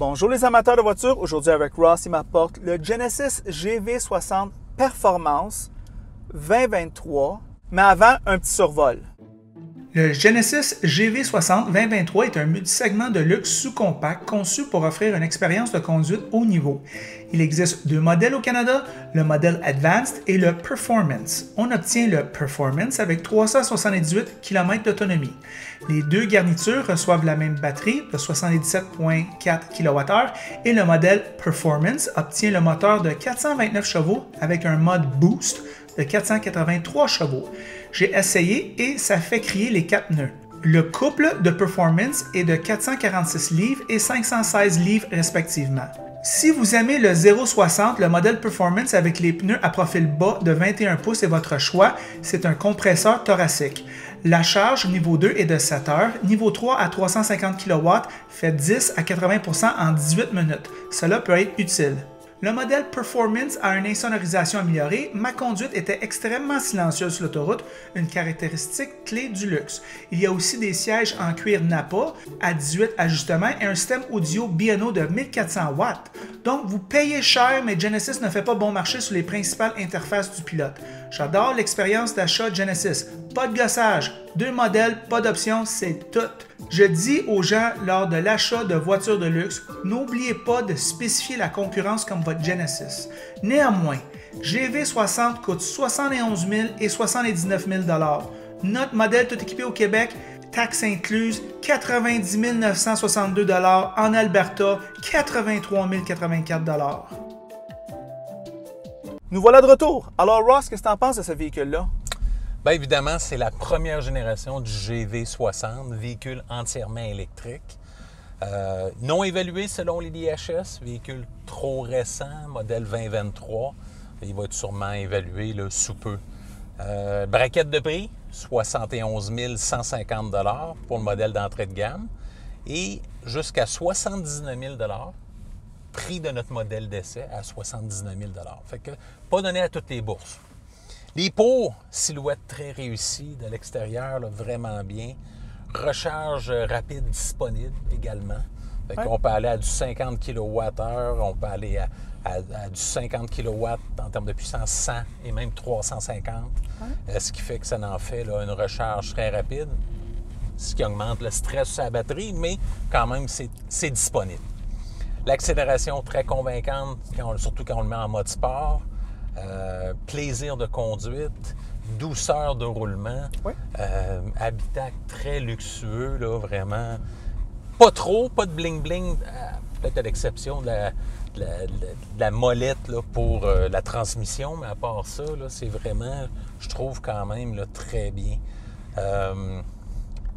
Bonjour les amateurs de voitures, aujourd'hui avec Ross, il m'apporte le Genesis GV60 Performance 2023, mais avant un petit survol. Le Genesis GV60 2023 est un multisegment de luxe sous-compact conçu pour offrir une expérience de conduite haut niveau. Il existe deux modèles au Canada, le modèle Advanced et le Performance. On obtient le Performance avec 378 km d'autonomie. Les deux garnitures reçoivent la même batterie de 77,4 kWh et le modèle Performance obtient le moteur de 429 chevaux avec un mode Boost de 483 chevaux. J'ai essayé et ça fait crier les 4 nœuds. Le couple de Performance est de 446 livres et 516 livres respectivement. Si vous aimez le 0,60, le modèle Performance avec les pneus à profil bas de 21 pouces est votre choix, c'est un compresseur thoracique. La charge niveau 2 est de 7 heures, niveau 3 à 350 kW fait 10 à 80% en 18 minutes. Cela peut être utile. Le modèle Performance a une insonorisation améliorée. Ma conduite était extrêmement silencieuse sur l'autoroute, une caractéristique clé du luxe. Il y a aussi des sièges en cuir Nappa à 18 ajustements et un système audio B&O de 1400 watts. Donc, vous payez cher, mais Genesis ne fait pas bon marché sur les principales interfaces du pilote. J'adore l'expérience d'achat Genesis. Pas de gossage, deux modèles, pas d'options, c'est tout. Je dis aux gens lors de l'achat de voitures de luxe, n'oubliez pas de spécifier la concurrence comme votre Genesis. Néanmoins, GV60 coûte 71 000 et 79 000 $. Notre modèle tout équipé au Québec, taxes incluses, 90 962 $. En Alberta, 83 084 $. Nous voilà de retour. Alors Ross, qu'est-ce que tu en penses de ce véhicule-là? Bien évidemment, c'est la première génération du GV60, véhicule entièrement électrique. Non évalué selon les DHS, véhicule trop récent, modèle 2023. Il va être sûrement évalué là, sous peu. Braquette de prix, 71 150 $ pour le modèle d'entrée de gamme et jusqu'à 79 000 $, prix de notre modèle d'essai à 79 000 $. Fait que pas donné à toutes les bourses. Les pots, silhouette très réussie de l'extérieur, là, vraiment bien. Recharge rapide disponible également. Fait qu'on peut aller à du 50 kWh, on peut aller à du 50 kW en termes de puissance 100 et même 350. Ce qui fait que ça en fait là, une recharge très rapide, ce qui augmente le stress sur la batterie, mais quand même, c'est disponible. L'accélération très convaincante, surtout quand on le met en mode sport. Plaisir de conduite, douceur de roulement, habitacle très luxueux, là, vraiment. Pas trop, pas de bling-bling, peut-être à l'exception de la molette là, pour la transmission, mais à part ça, là, c'est vraiment, je trouve quand même là, très bien.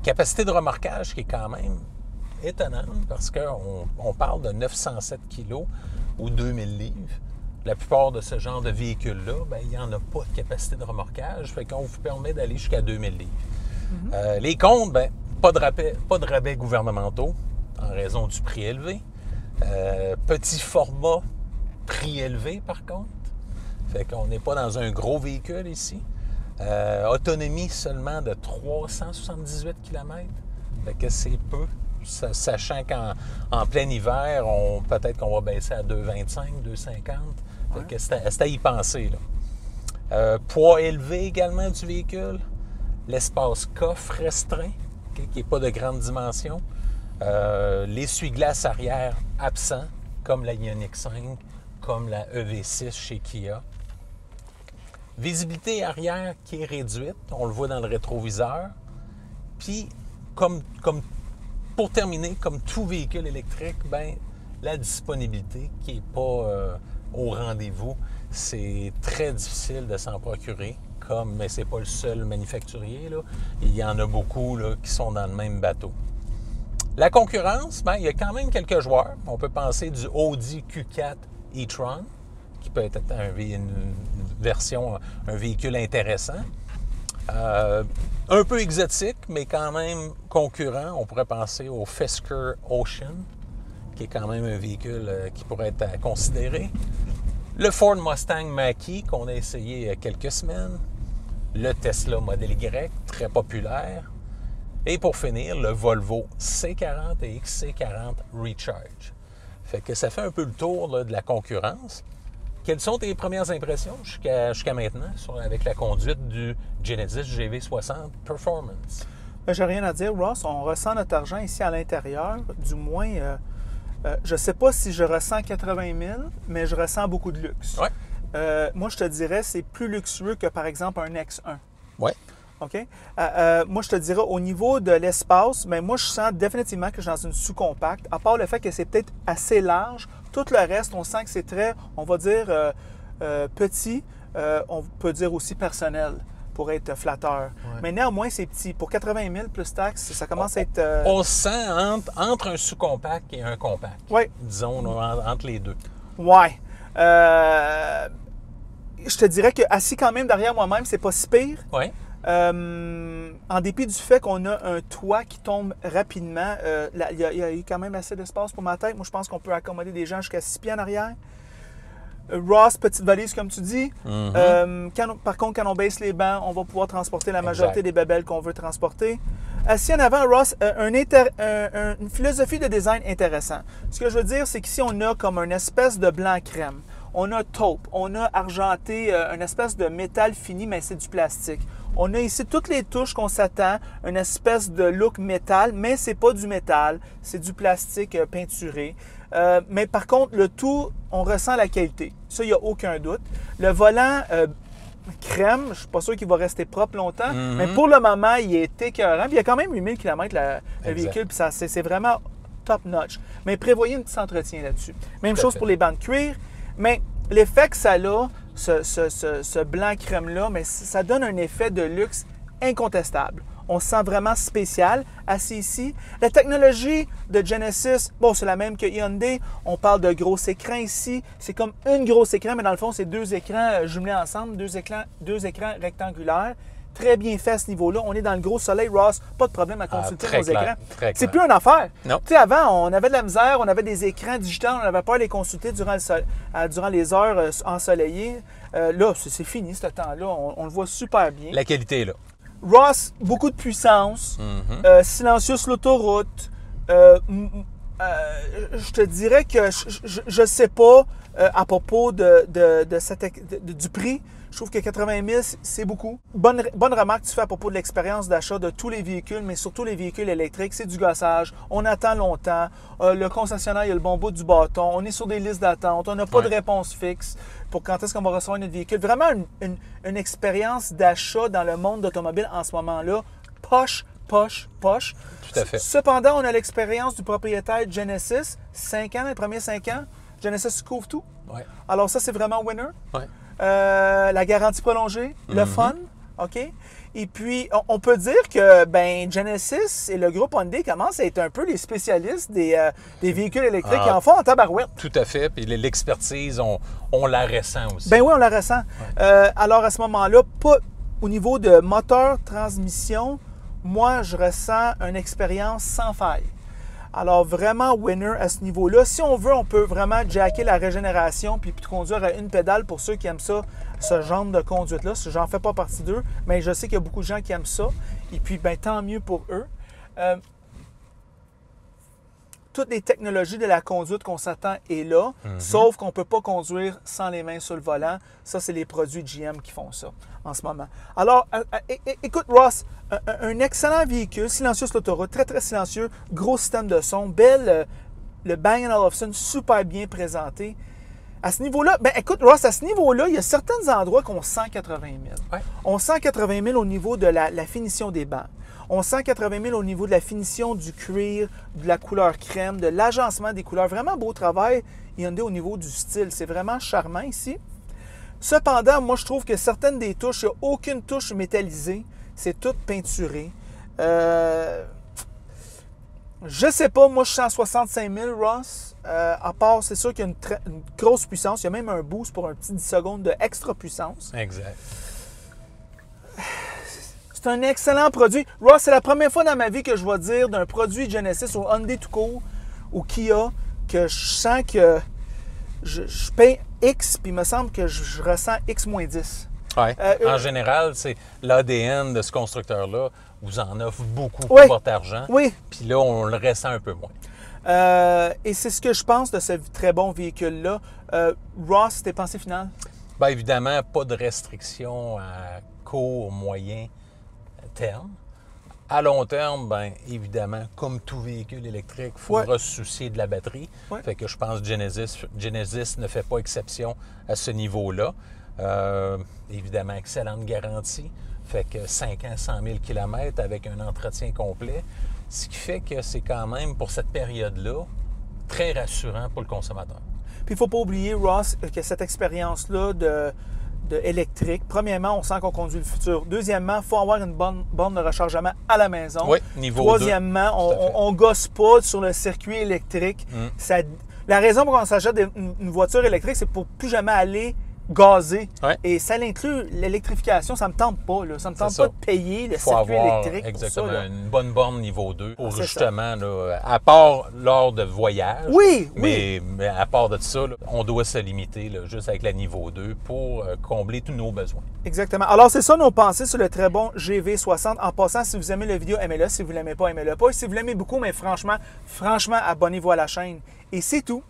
Capacité de remorquage qui est quand même étonnante parce qu'on parle de 907 kg ou 2000 livres. La plupart de ce genre de véhicules-là, bien, il n'y en a pas de capacité de remorquage, fait qu'on vous permet d'aller jusqu'à 2000 livres. Les comptes, bien, pas de rabais gouvernementaux en raison du prix élevé. Petit format, prix élevé par contre. Fait qu'on n'est pas dans un gros véhicule ici. Autonomie seulement de 378 km. Fait que c'est peu. Sachant qu'en plein hiver, peut-être qu'on va baisser à 2,25, 2,50. C'est à y penser. Là. Poids élevé également du véhicule. L'espace coffre restreint, qui n'est pas de grande dimension. L'essuie-glace arrière absent, comme la Ioniq 5, comme la EV6 chez Kia. Visibilité arrière qui est réduite, on le voit dans le rétroviseur. Puis, pour terminer, comme tout véhicule électrique, ben, la disponibilité qui n'est pas au rendez-vous. C'est très difficile de s'en procurer, mais ce n'est pas le seul manufacturier. Là. Il y en a beaucoup là, qui sont dans le même bateau. La concurrence, ben, il y a quand même quelques joueurs. On peut penser du Audi Q4 e-tron, qui peut être une version, un véhicule intéressant. Un peu exotique, mais quand même concurrent. On pourrait penser au Fisker Ocean, qui est quand même un véhicule qui pourrait être à considérer. Le Ford Mustang Mach-E, qu'on a essayé il y a quelques semaines. Le Tesla Model Y, très populaire. Et pour finir, le Volvo C40 et XC40 Recharge. Fait que ça fait un peu le tour là, de la concurrence. Quelles sont tes premières impressions jusqu'à maintenant avec la conduite du Genesis GV60 Performance? J'ai rien à dire, Ross. On ressent notre argent ici à l'intérieur. Du moins, je ne sais pas si je ressens 80 000, mais je ressens beaucoup de luxe. Ouais. Moi, je te dirais, c'est plus luxueux que, par exemple, un X1. Oui. OK? Moi, je te dirais, au niveau de l'espace, mais moi, je sens définitivement que je suis dans une sous-compacte, à part le fait que c'est peut-être assez large. Tout le reste, on sent que c'est très, on va dire, petit. On peut dire aussi personnel pour être flatteur. Ouais. Mais néanmoins, c'est petit. Pour 80 000 plus taxes, ça commence à être... On se sent entre un sous-compact et un compact. Oui. Disons, entre les deux. Oui. Je te dirais que assis quand même derrière moi-même, c'est pas si pire. Oui. En dépit du fait qu'on a un toit qui tombe rapidement, il y a eu quand même assez d'espace pour ma tête. Moi, je pense qu'on peut accommoder des gens jusqu'à 6 pieds en arrière. Ross, petite valise, comme tu dis. Par contre, quand on baisse les bancs, on va pouvoir transporter la majorité des bébelles qu'on veut transporter. Assis en avant, Ross, une philosophie de design intéressant. Ce que je veux dire, c'est qu'ici, on a comme une espèce de blanc crème. On a taupe, on a argenté, une espèce de métal fini, mais c'est du plastique. On a ici toutes les touches qu'on s'attend, une espèce de look métal, mais c'est pas du métal, c'est du plastique peinturé. Mais par contre, le tout, on ressent la qualité. Ça, il n'y a aucun doute. Le volant crème, je ne suis pas sûr qu'il va rester propre longtemps, mais pour le moment, il est écœurant. Puis il y a quand même 8000 km le véhicule, puis c'est vraiment top-notch. Mais prévoyez un petit entretien là-dessus. Même chose pour les bancs de cuir. Mais l'effet que ça a, ce blanc crème-là, mais ça donne un effet de luxe incontestable. On se sent vraiment spécial assis ici. La technologie de Genesis, bon, c'est la même que Hyundai. On parle de gros écrans ici. C'est comme un gros écran, mais dans le fond, c'est deux écrans jumelés ensemble, deux écrans rectangulaires. Très bien fait à ce niveau-là. On est dans le gros soleil, Ross. Pas de problème à consulter nos écrans. C'est plus une affaire. Tu sais, avant, on avait de la misère, on avait des écrans digitaux, on avait peur de les consulter durant les heures ensoleillées. Là, c'est fini, ce temps-là. On le voit super bien. La qualité est là. Ross, beaucoup de puissance, silencieux sur l'autoroute. Je te dirais que je ne sais pas à propos du prix. Je trouve que 80 000, c'est beaucoup. Bonne remarque que tu fais à propos de l'expérience d'achat de tous les véhicules, mais surtout les véhicules électriques. C'est du gossage. On attend longtemps. Le concessionnaire, il a le bon bout du bâton. On est sur des listes d'attente. On n'a pas de réponse fixe pour quand est-ce qu'on va recevoir notre véhicule. Vraiment une expérience d'achat dans le monde d'automobile en ce moment-là. Poche. Tout à fait. Cependant, on a l'expérience du propriétaire Genesis. 5 ans, les premiers 5 ans. Genesis couvre tout. Ouais. Alors ça, c'est vraiment winner. Ouais. La garantie prolongée, le fun, OK? Et puis, on peut dire que Genesis et le groupe Hyundai commencent à être un peu les spécialistes des véhicules électriques qui en font en tabarouette. Tout à fait. Puis l'expertise, on la ressent aussi. Ben oui, on la ressent. Ouais. Alors, à ce moment-là, pas au niveau de moteur, transmission, moi, je ressens une expérience sans faille. Alors, vraiment winner à ce niveau-là. Si on veut, on peut vraiment jacker la régénération puis conduire à une pédale pour ceux qui aiment ça, ce genre de conduite-là. J'en fais pas partie d'eux, mais je sais qu'il y a beaucoup de gens qui aiment ça. Et puis, tant mieux pour eux. Toutes les technologies de la conduite qu'on s'attend est là, sauf qu'on ne peut pas conduire sans les mains sur le volant. Ça, c'est les produits GM qui font ça en ce moment. Alors, écoute, Ross, un excellent véhicule, silencieux sur l'autoroute, très, très silencieux, gros système de son, belle, le Bang & Olufsen, super bien présenté. À ce niveau-là, écoute, Ross, à ce niveau-là, il y a certains endroits qu'on sent 80 000. Ouais. On sent 80 000 au niveau de la finition des bancs. On sent 80 000 au niveau de la finition du cuir, de la couleur crème, de l'agencement des couleurs. Vraiment beau travail, Hyundai, au niveau du style. C'est vraiment charmant ici. Cependant, moi, je trouve que certaines des touches, il n'y a aucune touche métallisée. C'est tout peinturé. Je sais pas, moi, je suis à 65 000, Ross. À part, c'est sûr qu'il y a une grosse puissance. Il y a même un boost pour un petit 10 secondes de extra puissance. Exact. C'est un excellent produit. Ross, c'est la première fois dans ma vie que je vais dire d'un produit Genesis ou Hyundai tout court ou Kia que je sens que je paye X, puis il me semble que je ressens X-10. Ouais. En général, c'est l'ADN de ce constructeur-là vous en offre beaucoup pour votre argent. Oui. Puis là, on le ressent un peu moins. Et c'est ce que je pense de ce très bon véhicule-là. Ross, tes pensées finales? Bien évidemment, pas de restrictions à court, moyen terme. À long terme, bien évidemment, comme tout véhicule électrique, il faudra se soucier de la batterie. Fait que je pense que Genesis ne fait pas exception à ce niveau-là. Évidemment, excellente garantie. Fait que 5 ans, 100 000 km avec un entretien complet. Ce qui fait que c'est quand même, pour cette période-là, très rassurant pour le consommateur. Puis il ne faut pas oublier, Ross, que cette expérience-là de électrique, premièrement, on sent qu'on conduit le futur. Deuxièmement, il faut avoir une bonne borne de rechargement à la maison. Oui, niveau 2. Troisièmement, on ne gosse pas sur le circuit électrique. La raison pour qu'on s'achète une voiture électrique, c'est pour plus jamais aller gazer. Et ça inclut l'électrification, ça ne me tente pas. Là. Ça ne me tente pas de payer le circuit électrique. Exactement, pour ça, une bonne borne niveau 2 pour justement, là, à part lors de voyage, mais à part de ça, là, on doit se limiter là, juste avec la niveau 2 pour combler tous nos besoins. Exactement. Alors, c'est ça nos pensées sur le très bon GV60. En passant, si vous aimez la vidéo, aimez-le. Si vous ne l'aimez pas, aimez-le pas. Et si vous l'aimez beaucoup, mais franchement, abonnez-vous à la chaîne. Et c'est tout.